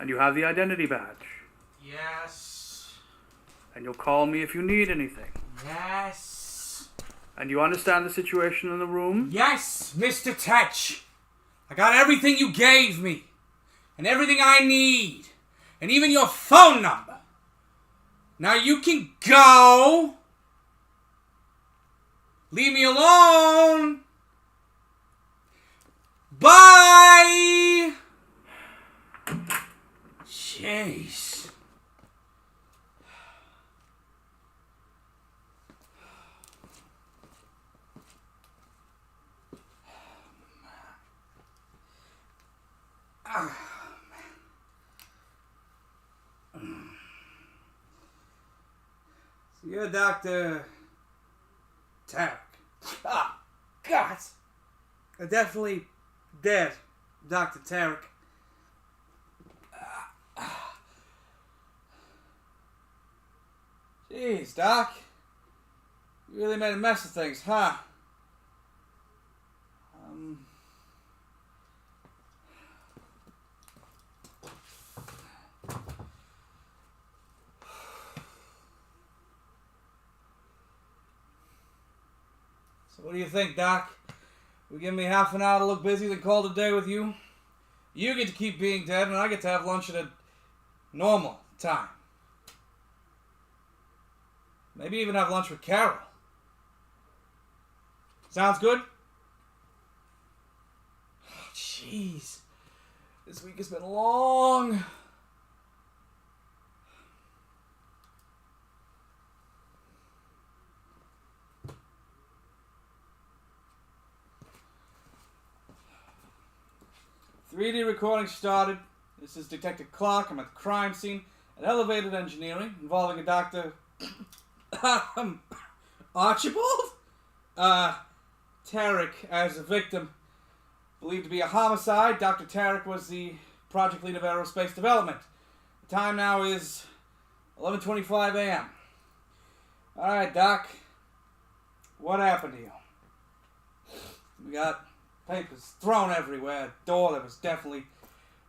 And you have the identity badge. Yes. And you'll call me if you need anything. Yes. And you understand the situation in the room? Yes, Mr. Tetch. I got everything you gave me. And everything I need. And even your phone number. Now you can go. Leave me alone. Bye. Jeez. So you're Dr. Tarek. Ah, God. I'm definitely dead, Dr. Tarek. Jeez, Doc. You really made a mess of things, huh? So what do you think, Doc? We give me half an hour to look busy, then call it a day with you? You get to keep being dead, and I get to have lunch at a normal time. Maybe even have lunch with Carol. Sounds good? Oh, jeez. This week has been long. .3D recording started. This is Detective Clark. I'm at the crime scene at Elevated Engineering involving a Dr. Archibald? Tarek as a victim. Believed to be a homicide. Dr. Tarek was the project lead of aerospace development. The time now is 11:25 a.m. Alright, Doc. What happened to you? We got papers thrown everywhere. A door that was definitely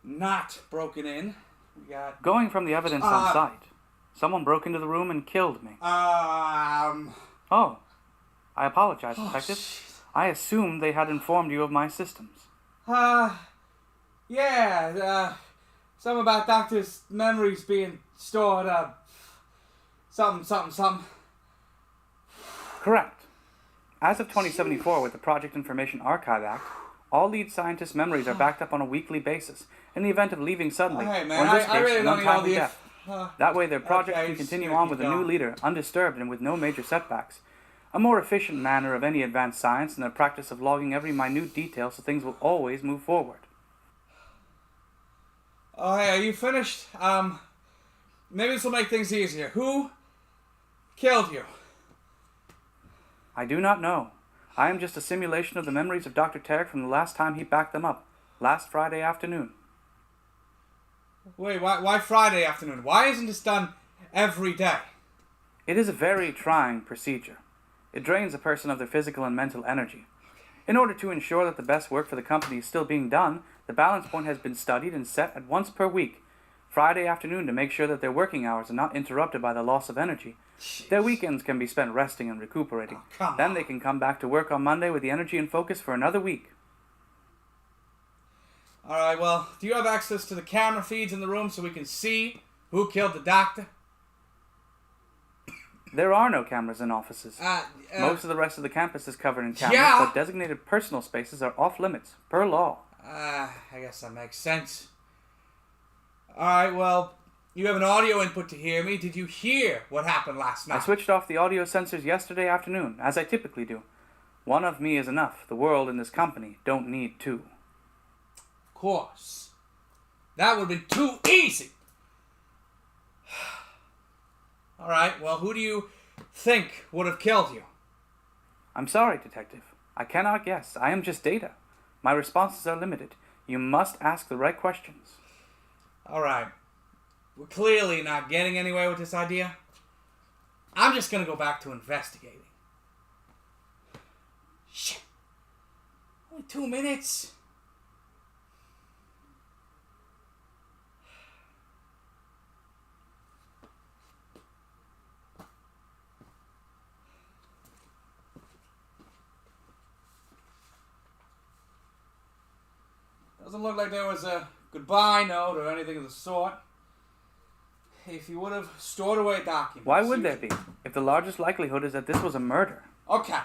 not broken in. We got... Going from the evidence on site, someone broke into the room and killed me. Oh, I apologize, Detective. Geez. I assumed they had informed you of my systems. Yeah, something about Doctor's memories being stored, something. Correct. As of 2074 with the Project Information Archive Act, all lead scientists' memories are backed up on a weekly basis in the event of leaving suddenly, Hey, man, or in this I really case, an don't need all untimely the... death. That way their project okay, can continue just on with a keep new going. leader, undisturbed and with no major setbacks. A more efficient manner of any advanced science than the practice of logging every minute detail so things will always move forward. Oh, hey, are you finished? Maybe this will make things easier. Who killed you? I do not know. I am just a simulation of the memories of Dr. Tarek from the last time he backed them up, last Friday afternoon. Wait, why Friday afternoon? Why isn't this done every day? It is a very trying procedure. It drains a person of their physical and mental energy. In order to ensure that the best work for the company is still being done, the balance point has been studied and set at once per week, Friday afternoon, to make sure that their working hours are not interrupted by the loss of energy. Jeez. Their weekends can be spent resting and recuperating. Then they can come back to work on Monday with the energy and focus for another week. Alright, well, do you have access to the camera feeds in the room so we can see who killed the doctor? There are no cameras in offices. Most of the rest of the campus is covered in cameras, Yeah. but designated personal spaces are off limits, per law. I guess that makes sense. Alright, well, you have an audio input to hear me. Did you hear what happened last night? I switched off the audio sensors yesterday afternoon, as I typically do. One of me is enough. The world and this company don't need two. Of course. That would have been too easy. Alright, well, who do you think would have killed you? I'm sorry, Detective. I cannot guess. I am just data. My responses are limited. You must ask the right questions. Alright. We're clearly not getting anywhere with this idea. I'm just gonna go back to investigating. Shit. Only 2 minutes. Doesn't look like there was a goodbye note or anything of the sort. If you would have stored away documents. Why would there be, if the largest likelihood is that this was a murder? Okay.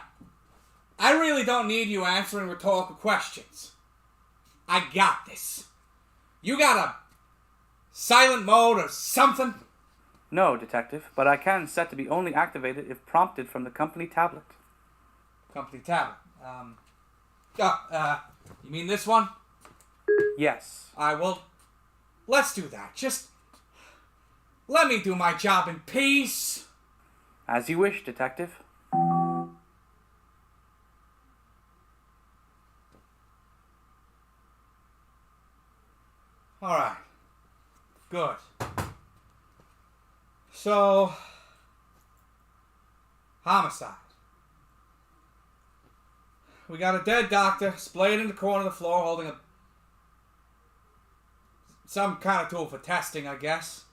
I really don't need you answering rhetorical questions. I got this. You got a silent mode or something? No, Detective, but I can set to be only activated if prompted from the company tablet. Company tablet. You mean this one? Yes. Well, let's do that. Just let me do my job in peace. As you wish, Detective. Alright. Good. So, homicide. We got a dead doctor splayed in the corner of the floor holding some kind of tool for testing, I guess.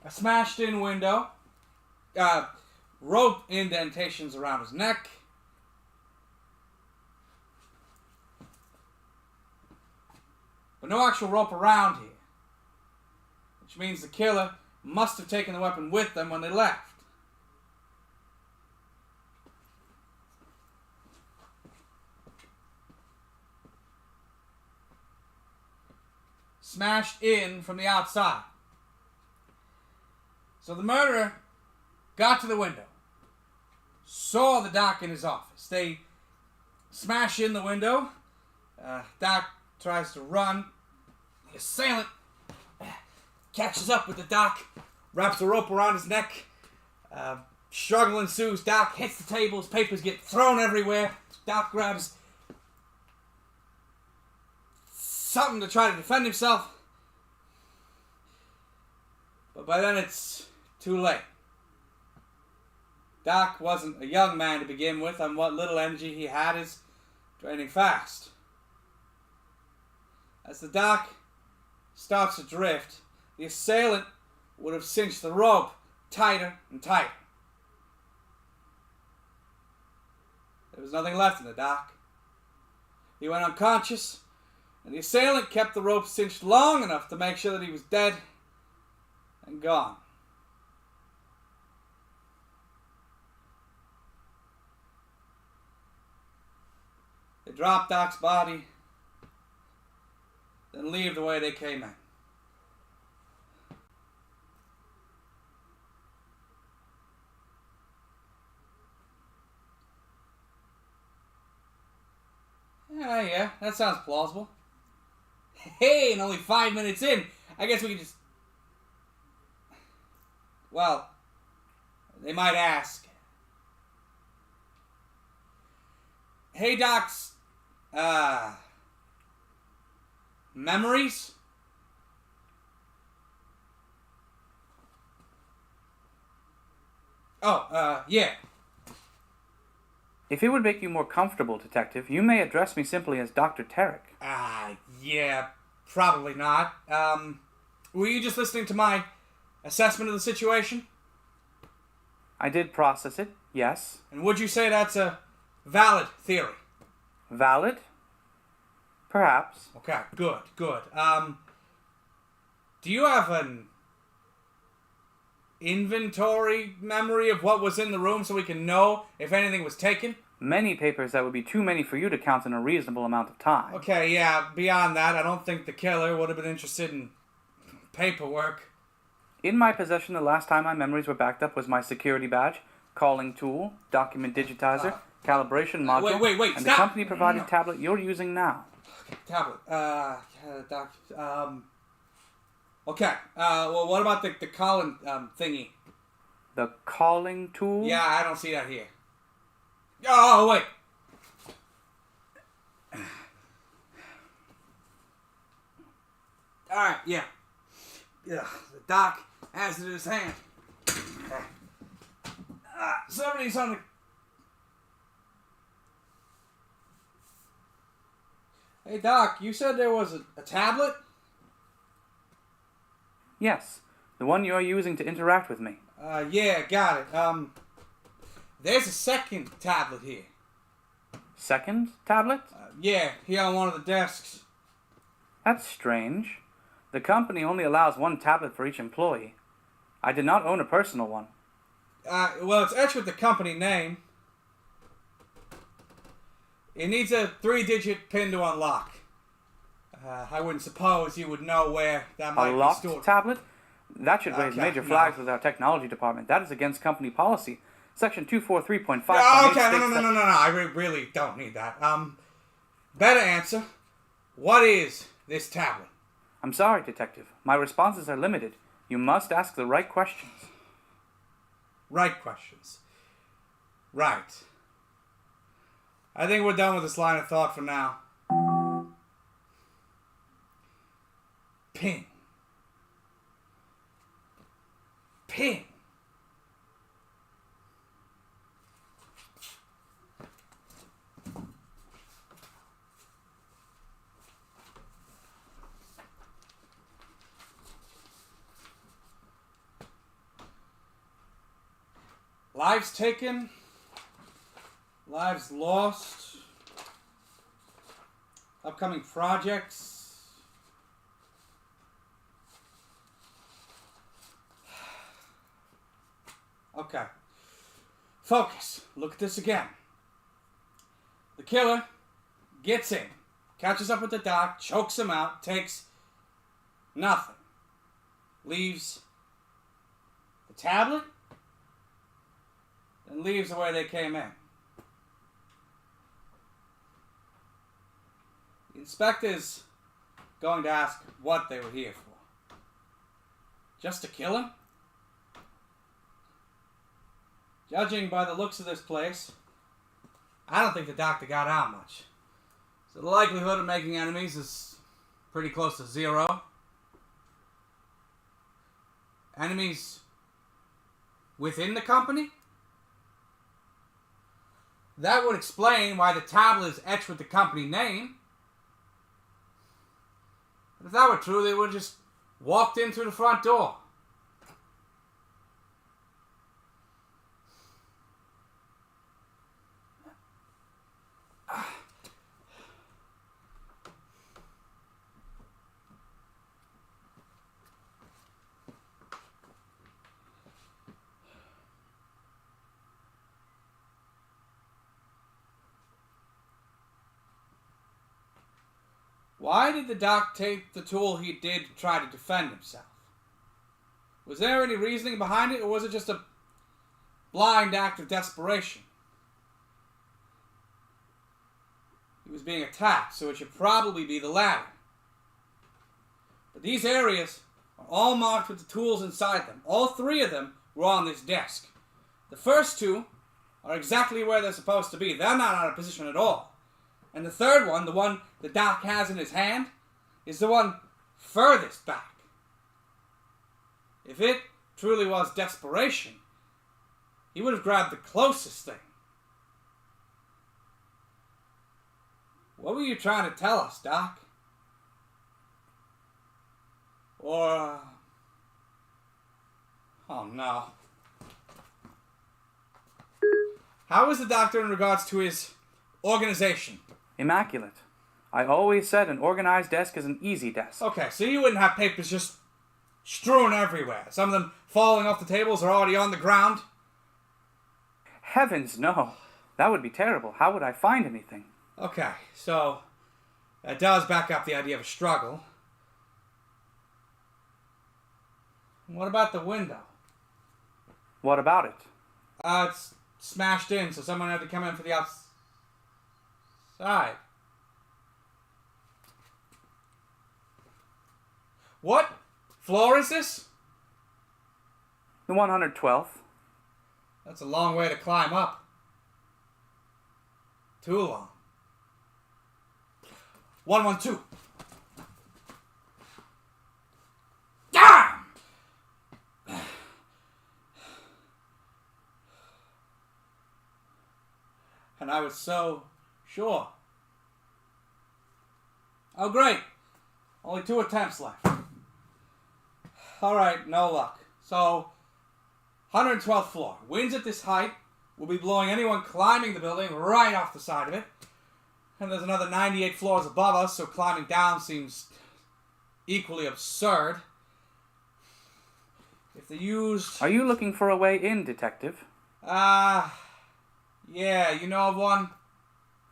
A smashed in window. Rope indentations around his neck. But no actual rope around here. Which means the killer must have taken the weapon with them when they left. Smashed in from the outside. So the murderer got to the window, saw the doc in his office. They smash in the window. Doc tries to run. The assailant catches up with the doc, wraps a rope around his neck. Struggle ensues. Doc hits the tables. Papers get thrown everywhere. Doc grabs something to try to defend himself. But by then it's too late. Doc wasn't a young man to begin with, and what little energy he had is draining fast. As the doc starts to drift, the assailant would have cinched the rope tighter and tighter. There was nothing left in the doc. He went unconscious, and the assailant kept the rope cinched long enough to make sure that he was dead and gone. They dropped Doc's body, then leave the way they came in. Yeah, that sounds plausible. Hey, and only 5 minutes in, I guess we can just... Well, they might ask. Hey, Doc's, memories? Yeah. If it would make you more comfortable, Detective, you may address me simply as Dr. Tarek. Yeah, probably not. Were you just listening to my assessment of the situation? I did process it, yes. And would you say that's a valid theory? Valid? Perhaps. Okay, good. Do you have an inventory memory of what was in the room so we can know if anything was taken? Many papers that would be too many for you to count in a reasonable amount of time. Okay, yeah, beyond that, I don't think the killer would have been interested in paperwork. In my possession the last time my memories were backed up was my security badge, calling tool, document digitizer, calibration module, wait, and stop! the company-provided tablet you're using now. Tablet. Okay, well, what about the calling thingy? The calling tool? Yeah, I don't see that here. Oh, wait. Alright, yeah. The doc has it in his hand. Somebody's on the... Hey, Doc, you said there was a tablet? Yes, the one you're using to interact with me. Yeah, got it. There's a second tablet here. Second tablet? Yeah, here on one of the desks. That's strange. The company only allows one tablet for each employee. I did not own a personal one. Well, it's etched with the company name. It needs a 3-digit PIN to unlock. I wouldn't suppose you would know where that might A be locked stored. tablet? That should raise Okay, major no. flags with our technology department. That is against company policy. Section 243.5. Okay, no. I really don't need that. Better answer. What is this tablet? I'm sorry, Detective. My responses are limited. You must ask the right questions. Right questions. Right. I think we're done with this line of thought for now. Pin. Pin. Lives taken. Lives lost. Upcoming projects. Okay. Focus. Look at this again. The killer gets in, catches up with the doc, chokes him out, takes nothing. Leaves the tablet, and leaves the way they came in. The inspector's going to ask what they were here for. Just to kill him? Judging by the looks of this place, I don't think the doctor got out much. So the likelihood of making enemies is pretty close to zero. Enemies within the company? That would explain why the tablet is etched with the company name. But if that were true, they would have just walked in through the front door. Why did the doc take the tool he did to try to defend himself? Was there any reasoning behind it, or was it just a blind act of desperation? He was being attacked, so it should probably be the latter. But these areas are all marked with the tools inside them. All three of them were on this desk. The first two are exactly where they're supposed to be. They're not out of position at all. And the third one, the one the doc has in his hand, is the one furthest back. If it truly was desperation, he would have grabbed the closest thing. What were you trying to tell us, Doc? Or, oh no. How is the doctor in regards to his organization? Immaculate. I always said an organized desk is an easy desk. Okay, so you wouldn't have papers just strewn everywhere. Some of them falling off the tables or already on the ground. Heavens, no. That would be terrible. How would I find anything? Okay, so that does back up the idea of a struggle. What about the window? What about it? It's smashed in, so someone had to come in for the outside. What floor is this? The 112th. That's a long way to climb up. Too long. 112. Damn! And I was so sure. Oh, great. Only 2 attempts left. Alright, no luck. So, 112th floor. Winds at this height will be blowing anyone climbing the building right off the side of it. And there's another 98 floors above us, so climbing down seems equally absurd. If they used... Are you looking for a way in, Detective? Yeah, you know of one?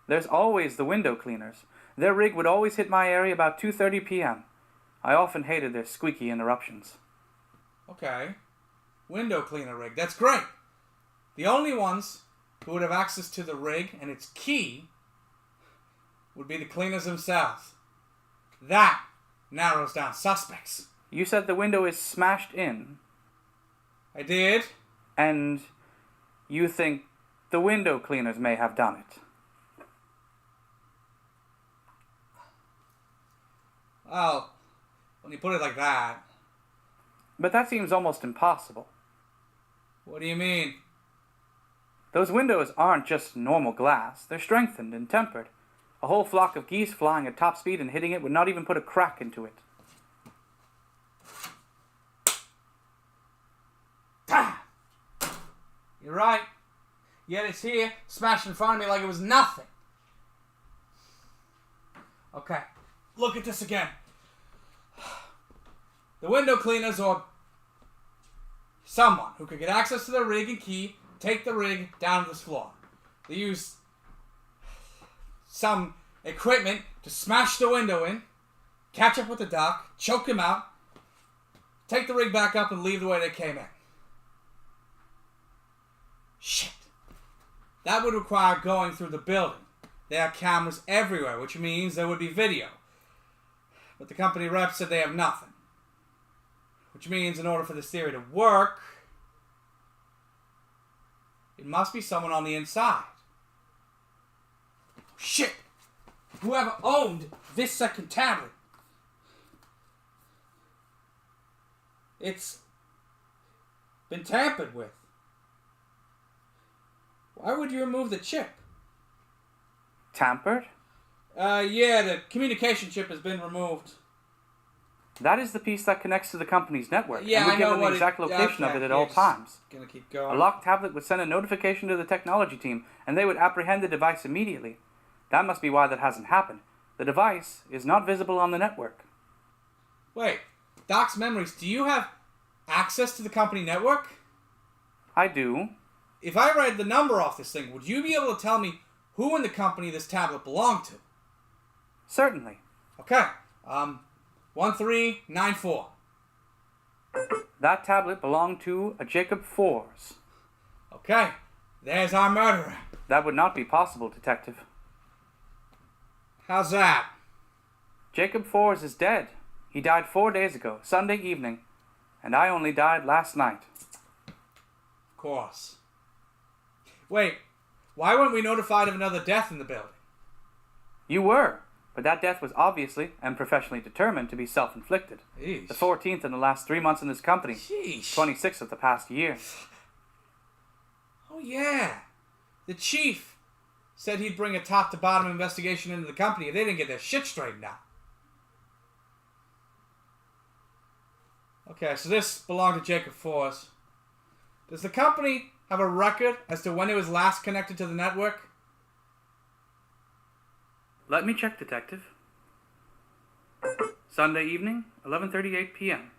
There's always the window cleaners. Their rig would always hit my area about 2:30 p.m. I often hated their squeaky interruptions. Okay. Window cleaner rig. That's great. The only ones who would have access to the rig and its key would be the cleaners themselves. That narrows down suspects. You said the window is smashed in. I did. And you think the window cleaners may have done it? Well, when you put it like that... But that seems almost impossible. What do you mean? Those windows aren't just normal glass. They're strengthened and tempered. A whole flock of geese flying at top speed and hitting it would not even put a crack into it. You're right. Yet it's here, smashed in front of me like it was nothing. Okay, look at this again. The window cleaners or someone who could get access to the rig and key, take the rig down to this floor. They use some equipment to smash the window in, catch up with the doc, choke him out, take the rig back up and leave the way they came in. Shit. That would require going through the building. There are cameras everywhere, which means there would be video. But the company rep said they have nothing. Which means in order for this theory to work, it must be someone on the inside. Shit! Whoever owned this second tablet. It's been tampered with. Why would you remove the chip? Tampered? Yeah, the communication chip has been removed. That is the piece that connects to the company's network. Yeah, and would I give know them the what exact location of it at all times. Gonna keep A going. locked tablet would send a notification to the technology team, and they would apprehend the device immediately. That must be why that hasn't happened. The device is not visible on the network. Wait, Doc's memories, do you have access to the company network? I do. If I read the number off this thing, would you be able to tell me who in the company this tablet belonged to? Certainly. Okay, 1394. That tablet belonged to a Jacob Fors. Okay, there's our murderer. That would not be possible, Detective. How's that? Jacob Fors is dead. He died 4 days ago, Sunday evening, and I only died last night. Of course. Wait, why weren't we notified of another death in the building? You were, but that death was obviously and professionally determined to be self-inflicted. Jeez. The 14th in the last 3 months in this company. Sheesh. 26th of the past year. Oh yeah. The chief said he'd bring a top-to-bottom investigation into the company if they didn't get their shit straightened out. Okay, so this belonged to Jacob Fors. Does the company have a record as to when it was last connected to the network? Let me check, Detective. Sunday evening, 11:38 p.m.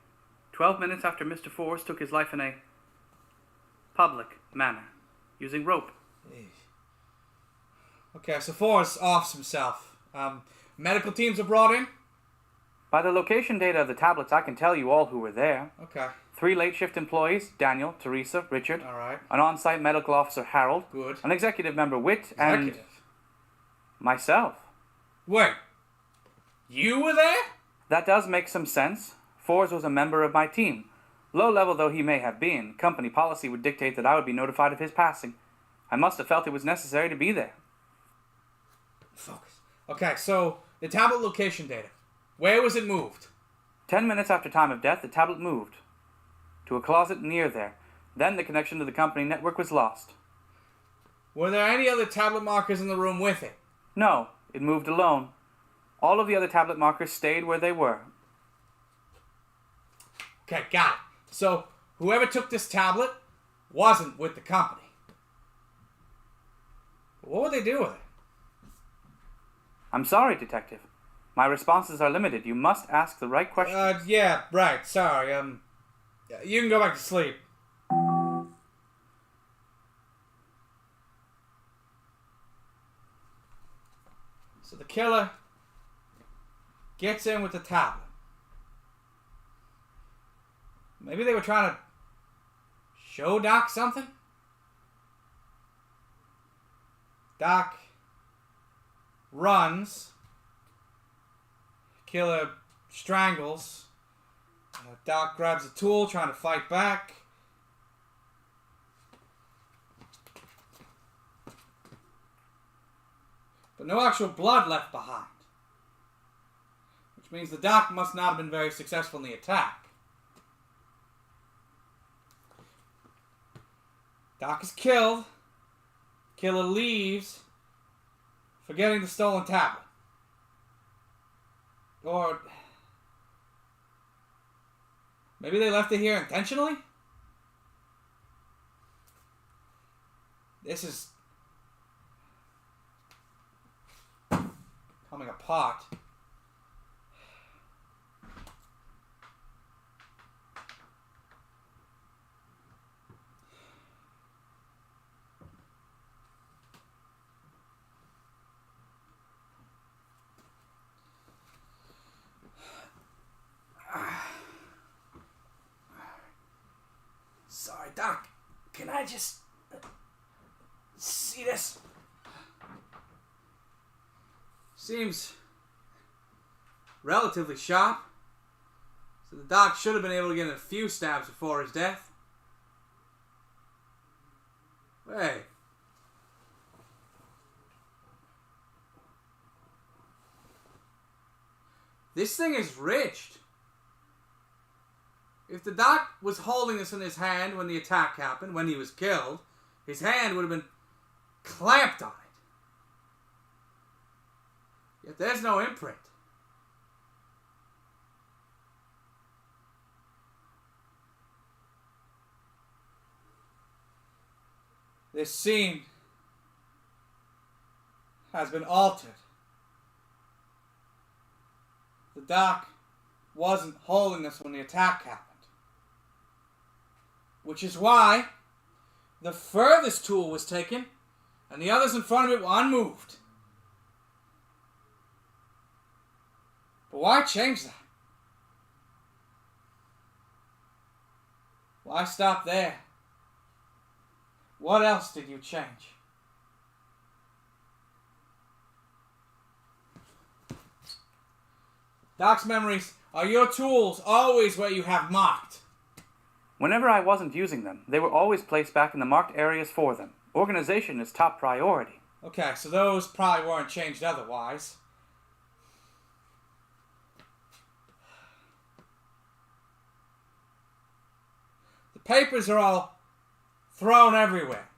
12 minutes after Mr. Fors took his life in a public manner, using rope. Okay, so Fors offs himself. Medical teams are brought in? By the location data of the tablets, I can tell you all who were there. Okay. 3 late shift employees, Daniel, Teresa, Richard. All right. An on-site medical officer, Harold. Good. An executive member, Witt, and myself. Wait. You were there? That does make some sense. Fors was a member of my team. Low level though he may have been, company policy would dictate that I would be notified of his passing. I must have felt it was necessary to be there. Focus. Okay, so the tablet location data. Where was it moved? 10 minutes after time of death, the tablet moved to a closet near there. Then the connection to the company network was lost. Were there any other tablet markers in the room with it? No, it moved alone. All of the other tablet markers stayed where they were. Okay, got it. So, whoever took this tablet wasn't with the company. What would they do with it? I'm sorry, Detective. My responses are limited. You must ask the right questions. Yeah, right. Sorry. You can go back to sleep. So the killer gets in with the tablet. Maybe they were trying to show Doc something? Doc runs. Killer strangles. Doc grabs a tool, trying to fight back. But no actual blood left behind. Which means the Doc must not have been very successful in the attack. Doc is killed. Killer leaves, forgetting the stolen tablet. Or maybe they left it here intentionally? This is coming apart. Sorry, Doc. Can I just see this? Seems relatively sharp. So the Doc should have been able to get in a few stabs before his death. Wait. This thing is ridged. If the Doc was holding this in his hand when the attack happened, when he was killed, his hand would have been clamped on it. Yet there's no imprint. This scene has been altered. The Doc wasn't holding this when the attack happened. Which is why the furthest tool was taken and the others in front of it were unmoved. But why change that? Why stop there? What else did you change? Doc's memories are your tools always where you have marked? Whenever I wasn't using them, they were always placed back in the marked areas for them. Organization is top priority. Okay, so those probably weren't changed otherwise. The papers are all thrown everywhere.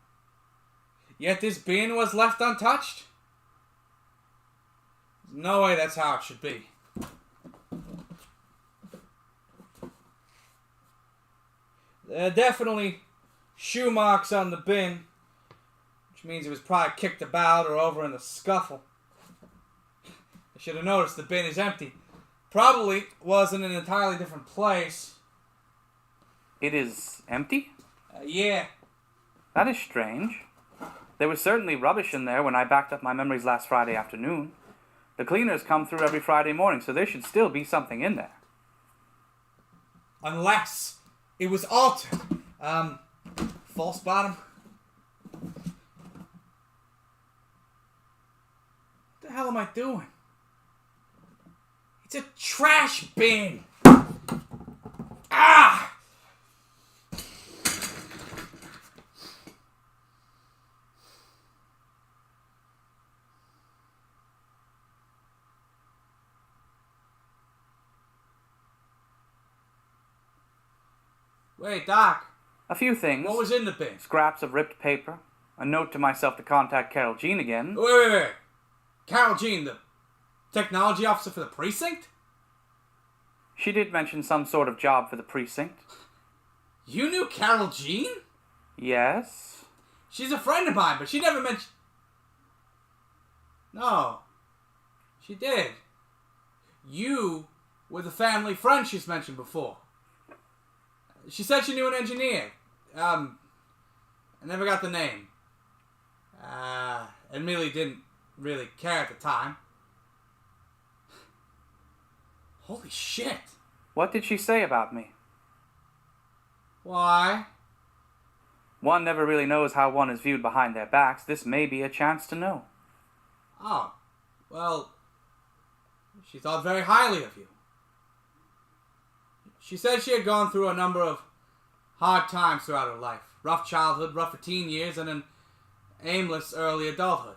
Yet this bin was left untouched? There's no way that's how it should be. There are definitely shoe marks on the bin, which means it was probably kicked about or over in the scuffle. I should have noticed the bin is empty. Probably was in an entirely different place. It is empty? Yeah. That is strange. There was certainly rubbish in there when I backed up my memories last Friday afternoon. The cleaners come through every Friday morning, so there should still be something in there. Unless it was altered. False bottom. What the hell am I doing? It's a trash bin. Ah! Wait, Doc. A few things. What was in the bin? Scraps of ripped paper. A note to myself to contact Carol Jean again. Wait. Carol Jean, the technology officer for the precinct? She did mention some sort of job for the precinct. You knew Carol Jean? Yes. She's a friend of mine, but she never mentioned... No. She did. with a family friend she's mentioned before. She said she knew an engineer. I never got the name. Admittedly didn't really care at the time. Holy shit. What did she say about me? Why? One never really knows how one is viewed behind their backs. This may be a chance to know. Oh, well, she thought very highly of you. She said she had gone through a number of hard times throughout her life. Rough childhood, rougher teen years, and an aimless early adulthood.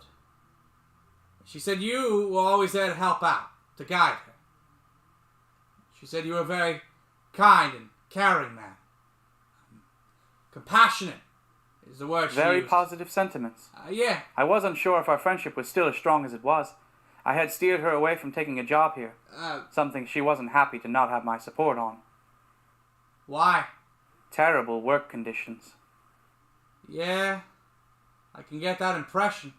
She said you were always there to help out, to guide her. She said you were a very kind and caring man. Compassionate is the word she used. Very positive sentiments. Yeah. I was unsure if our friendship was still as strong as it was. I had steered her away from taking a job here. Something she wasn't happy to not have my support on. Why? Terrible work conditions. Yeah, I can get that impression.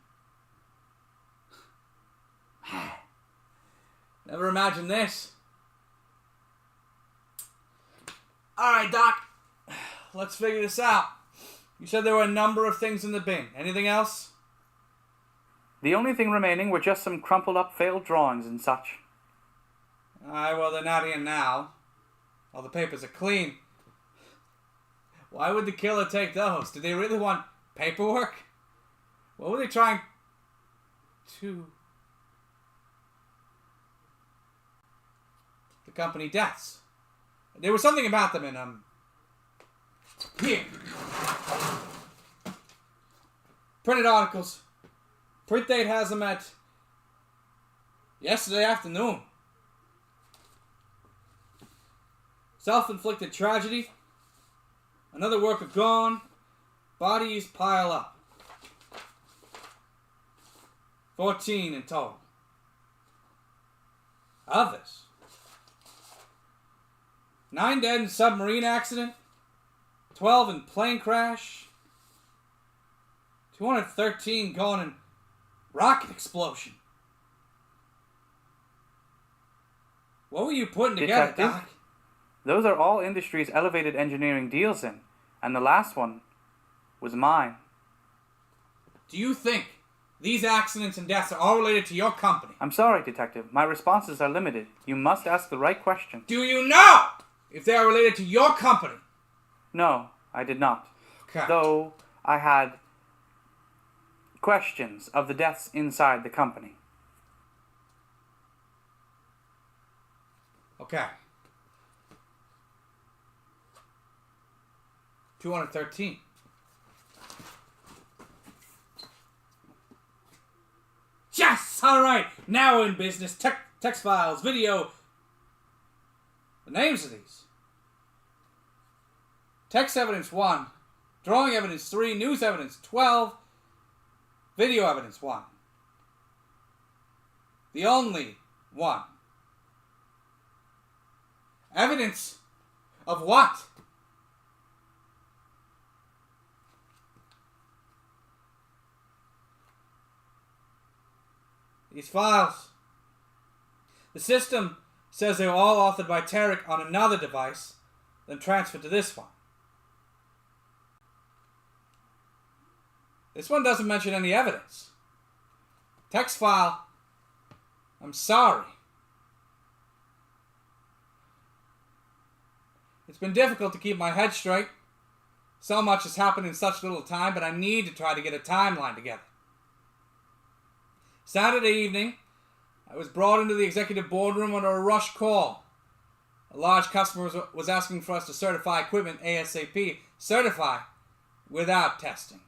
Never imagined this. Alright, Doc. Let's figure this out. You said there were a number of things in the bin. Anything else? The only thing remaining were just some crumpled up failed drawings and such. Alright, well, they're not here now. All the papers are clean. Why would the killer take those? Did they really want paperwork? What were they trying to... The company deaths. There was something about them in, here. Printed articles. Print date has them at yesterday afternoon. Self-inflicted tragedy. Another worker gone. Bodies pile up. 14 in total. Others. 9 dead in submarine accident. 12 in plane crash. 213 gone in rocket explosion. What were you putting together, Detective? Doc? Those are all industry's elevated engineering deals in, and the last one was mine. Do you think these accidents and deaths are all related to your company? I'm sorry, Detective. My responses are limited. You must ask the right question. Do you know if they are related to your company? No, I did not. Okay. Though I had questions of the deaths inside the company. Okay. 213. Yes! Alright! Now in business. Text files, video. The names of these. Text evidence 1. Drawing evidence 3. News evidence 12. Video evidence 1. The only one. Evidence of what? These files. The system says they were all authored by Tarek on another device, then transferred to this one. This one doesn't mention any evidence. Text file. I'm sorry. It's been difficult to keep my head straight. So much has happened in such little time, but I need to try to get a timeline together. Saturday evening, I was brought into the executive boardroom under a rush call. A large customer was asking for us to certify equipment ASAP. Certify without testing,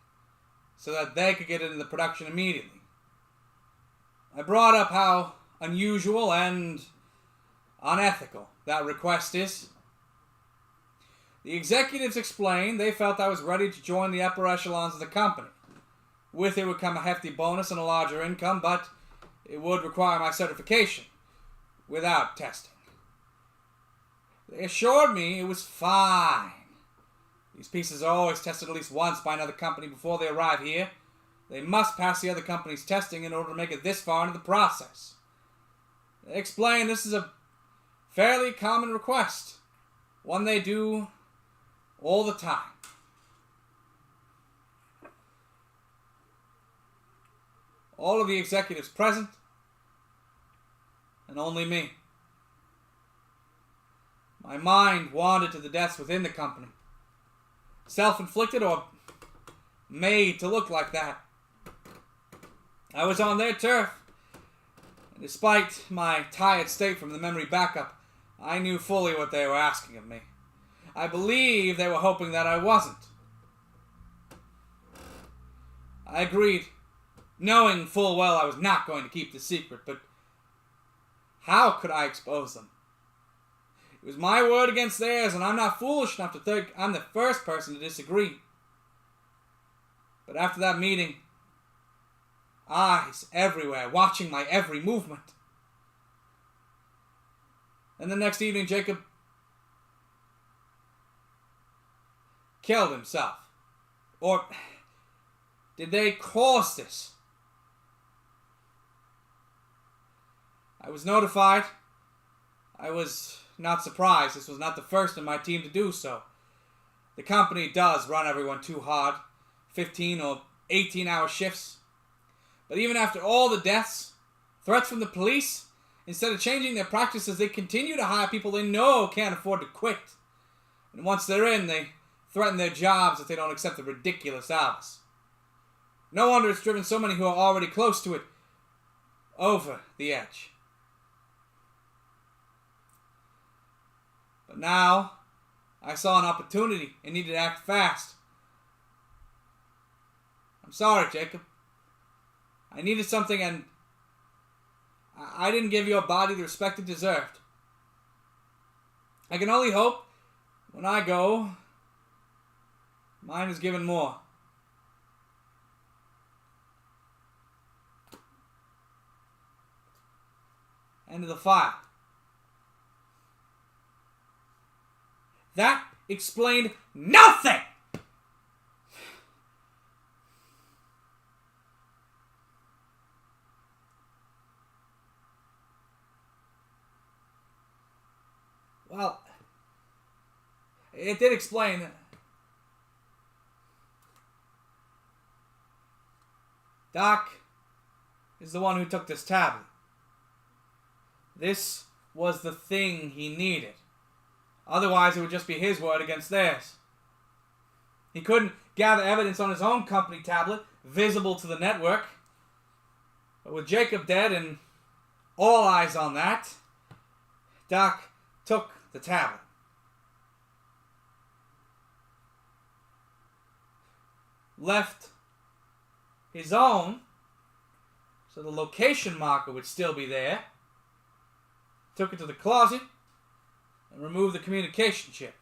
so that they could get into the production immediately. I brought up how unusual and unethical that request is. The executives explained they felt I was ready to join the upper echelons of the company. With it would come a hefty bonus and a larger income, but it would require my certification without testing. They assured me it was fine. These pieces are always tested at least once by another company before they arrive here. They must pass the other company's testing in order to make it this far into the process. They explain this is a fairly common request. One they do all the time. All of the executives present, and only me. My mind wandered to the deaths within the company. Self-inflicted or made to look like that. I was on their turf, and despite my tired state from the memory backup, I knew fully what they were asking of me. I believe they were hoping that I wasn't. I agreed, knowing full well I was not going to keep the secret, but how could I expose them? It was my word against theirs, and I'm not foolish enough to think I'm the first person to disagree. But after that meeting, eyes everywhere, watching my every movement. And the next evening, Jacob killed himself. Or did they cause this? I was notified. I was not surprised. This was not the first in my team to do so. The company does run everyone too hard. 15 or 18-hour shifts. But even after all the deaths, threats from the police, instead of changing their practices, they continue to hire people they know can't afford to quit. And once they're in, they threaten their jobs if they don't accept the ridiculous hours. No wonder it's driven so many who are already close to it over the edge. But now, I saw an opportunity and needed to act fast. I'm sorry, Jacob. I needed something and I didn't give your body the respect it deserved. I can only hope when I go, mine is given more. End of the file. That explained nothing! Well, it did explain that Doc is the one who took this tablet. This was the thing he needed. Otherwise, it would just be his word against theirs. He couldn't gather evidence on his own company tablet, visible to the network. But with Jacob dead and all eyes on that, Doc took the tablet. Left his own, so the location marker would still be there. Took it to the closet and removed the communication chip.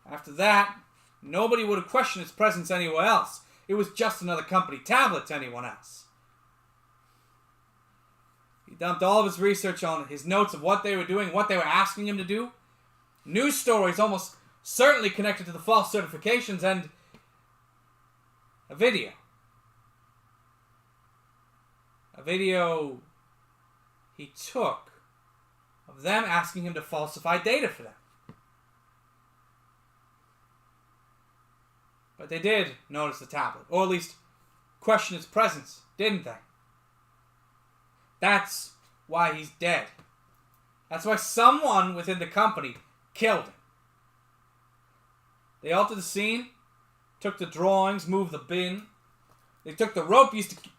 After that, nobody would have questioned its presence anywhere else. It was just another company tablet to anyone else. He dumped all of his research on his notes of what they were doing, what they were asking him to do. News stories almost certainly connected to the false certifications, and a video. A video he took of them asking him to falsify data for them. But they did notice the tablet, or at least question its presence, didn't they? That's why he's dead. That's why someone within the company killed him. They altered the scene, took the drawings, moved the bin. They took the rope used to...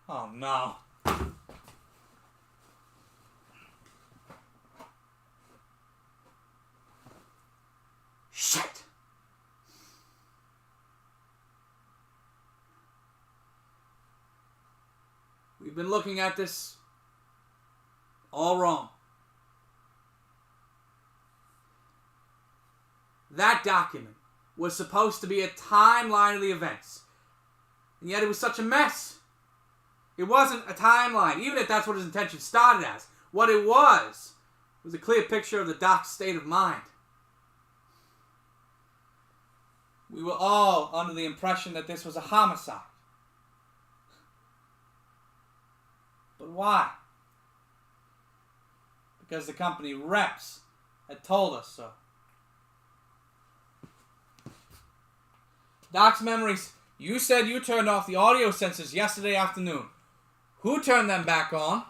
Oh no. Shit. We've been looking at this all wrong. That document was supposed to be a timeline of the events. And yet it was such a mess. It wasn't a timeline, even if that's what his intention started as. What it was a clear picture of the doc's state of mind. We were all under the impression that this was a homicide. But Why? Because the company reps had told us so. Doc's memories. You said you turned off the audio sensors yesterday afternoon. Who turned them back on?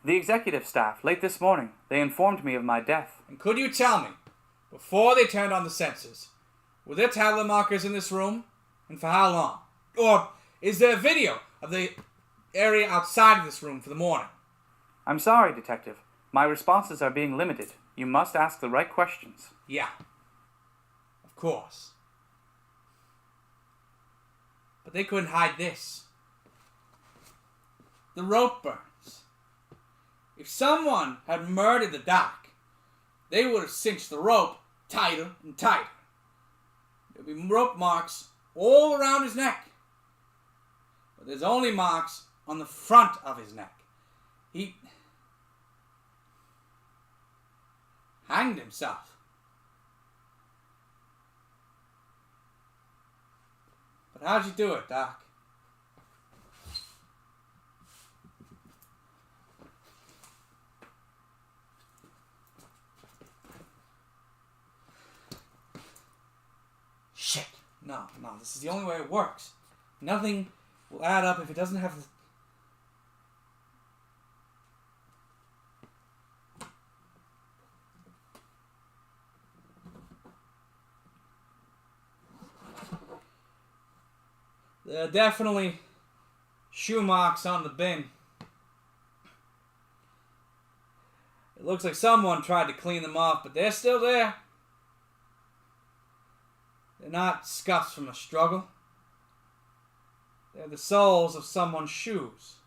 The executive staff, late this morning. They informed me of my death. And could you tell me, before they turned on the sensors, were there tablet markers in this room? And for how long? Or is there a video of the area outside of this room for the morning? I'm sorry, Detective. My responses are being limited. You must ask the right questions. Yeah. Of course. But they couldn't hide this. The rope burns. If someone had murdered the doc, they would have cinched the rope tighter and tighter. There'd be rope marks all around his neck. But there's only marks on the front of his neck. He hanged himself. But how'd you do it, Doc? Shit. No, this is the only way it works. Nothing will add up if it doesn't have There are definitely shoe marks on the bin. It looks like someone tried to clean them off, but they're still there. They're not scuffs from a struggle. They're the soles of someone's shoes.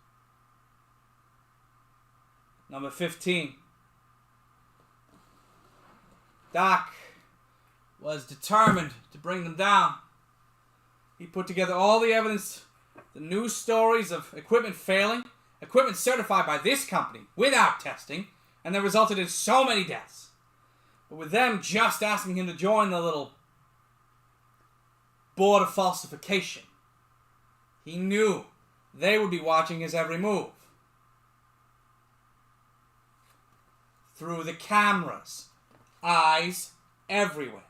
Number 15. Doc was determined to bring them down. He put together all the evidence, the news stories of equipment failing, equipment certified by this company without testing, and that resulted in so many deaths. But with them just asking him to join the little board of falsification, he knew they would be watching his every move. Through the cameras, eyes everywhere.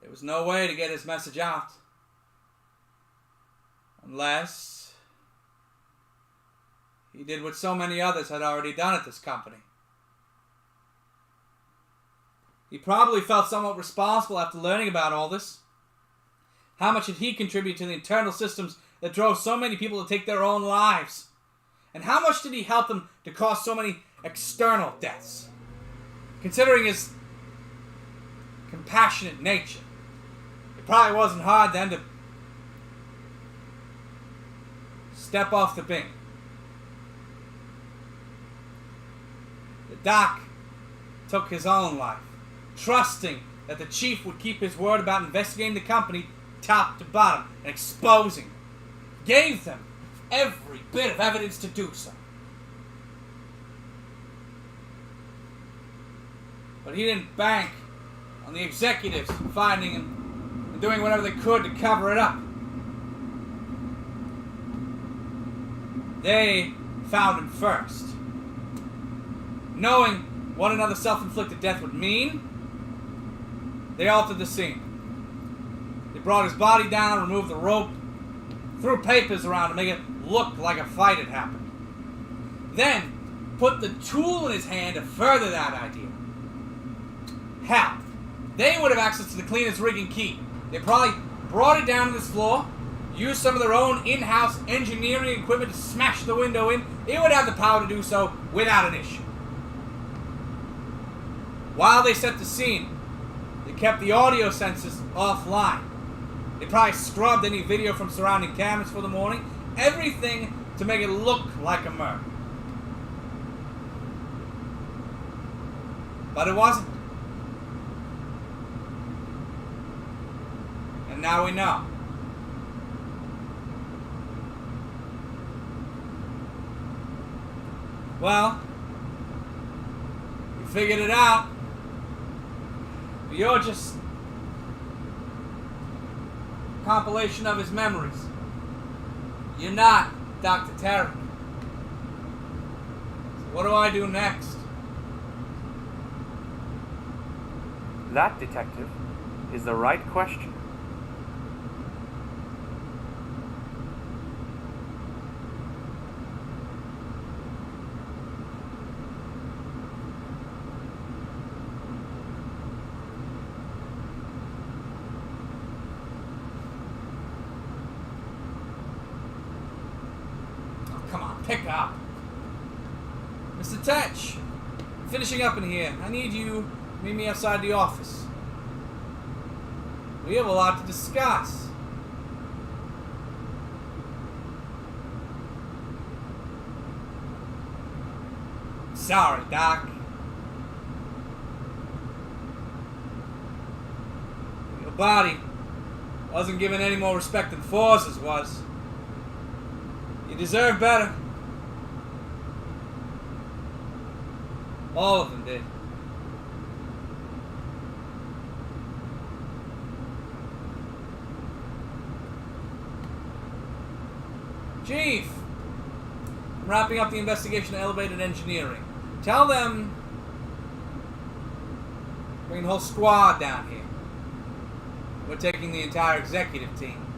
There was no way to get his message out. Unless he did what so many others had already done at this company. He probably felt somewhat responsible after learning about all this. How much did he contribute to the internal systems that drove so many people to take their own lives? And how much did he help them to cause so many external deaths? Considering his compassionate nature, it probably wasn't hard then to step off the bin. The doc took his own life, trusting that the chief would keep his word about investigating the company top to bottom and exposing them. Gave them every bit of evidence to do so. But he didn't bank on the executives finding him and doing whatever they could to cover it up. They found him first. Knowing what another self-inflicted death would mean, they altered the scene. They brought his body down, removed the rope, threw papers around to make it look like a fight had happened. Then put the tool in his hand to further that idea. Hell, they would have access to the cleaner's rig and key. They probably brought it down to this floor, used some of their own in-house engineering equipment to smash the window in. It would have the power to do so without an issue. While they set the scene, they kept the audio sensors offline. They probably scrubbed any video from surrounding cameras for the morning. Everything to make it look like a murder. But it wasn't. And now we know. Well, you figured it out. You're just a compilation of his memories. You're not Dr. Tarek. So what do I do next? That, detective, is the right question. Come on, pick up. Mr. Tetch, finishing up in here. I need you to meet me outside the office. We have a lot to discuss. Sorry, Doc. Your body wasn't given any more respect than Force's was. You deserve better. All of them did. Chief! I'm wrapping up the investigation of elevated engineering. Tell them bring the whole squad down here. We're taking the entire executive team.